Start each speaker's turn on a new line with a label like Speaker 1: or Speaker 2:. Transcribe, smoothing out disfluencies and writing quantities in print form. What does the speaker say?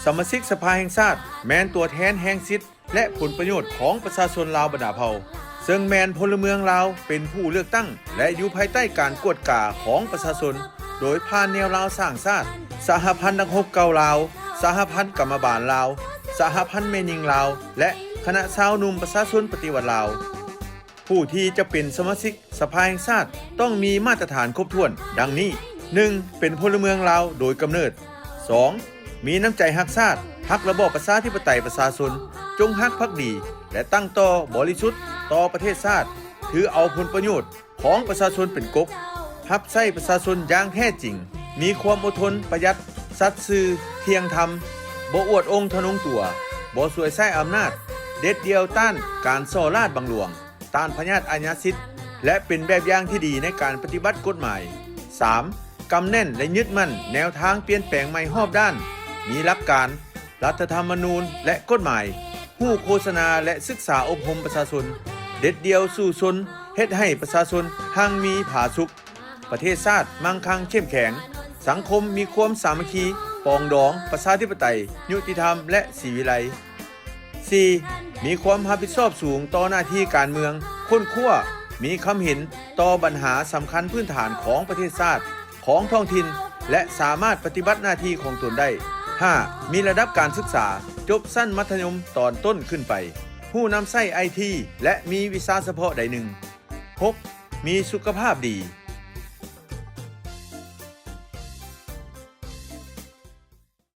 Speaker 1: สมาชิกสภาแห่งชาติแมนตัวแทนแห่งสิทธิและผลประโยชน์ของประชาชนลาวบรรดาเผ่าซึ่งแมนพลเมืองลาวเป็นผู้เลือกตั้งและอยู่ภายใต้การกวดกาของประชาชนโดยผ่านแนวลาวสร้างชาติสหพันธ์นักรบเก่าลาวสหพันธ์กรรมบาลลาวสหพันธ์แม่ยิงลาวและคณะชาวหนุ่มประชาชนปฏิวัติลาวผู้ที่จะเป็นสมาชิกสภาแห่งชาติต้องมีมาตรฐานครบถ้วนดังนี้ 1. เป็นพลเมืองลาวโดยกำเนิด 2. มีน้ำใจฮักชาติฮักระบอบประชาธิปไตยประชาชนจงฮักภักดีและตั้งต่อบริสุทธิ์ต่อประเทศชาติถือเอาผลประโยชน์ของประชาชนเป็นกบรับใช้ประชาชนอย่างแท้จริงมีความอดทนประหยัดสัตย์ซื่อเที่ยงธรรมบ่อวดองค์ทะนงตัวบ่สวยไส้อำนาจเด็ดเดียวต้านการส่อราดบังหลวงต้านพญาตอาญาสิทธิ์และเป็นแบบอย่างที่ดีในการปฏิบัติกฎหมาย 3. กำแน่นและยึดมั่นแนวทางเปลี่ยนแปลงใหม่รอบด้านมีหลักการรัฐธรรมนูญและกฎหมายผู้โฆษณาและศึกษาอบรมประชาชนเด็ดเดียวสู่ชนเฮ็ดให้ประชาชนหั่งมีผาสุขประเทศชาติมั่งคั่งเข้มแข็งสังคมมีความสามัคคีปองดองประชาธิปไตยยุติธรรมและศิวิไล 4. มีความรับผิดชอบสูงต่อหน้าที่การเมืองค้นคว้ามีความเห็นต่อปัญหาสำคัญพื้นฐานของประเทศชาติของท้องถิ่นและสามารถปฏิบัติหน้าที่ของตนได้ 5. มีระดับการศึกษาจบสั้นมัธยมตอนต้นขึ้นไปผู้นำใช้ไอทีและมีวิชาเฉพาะใดหนึ่ง 6. มีสุขภาพดี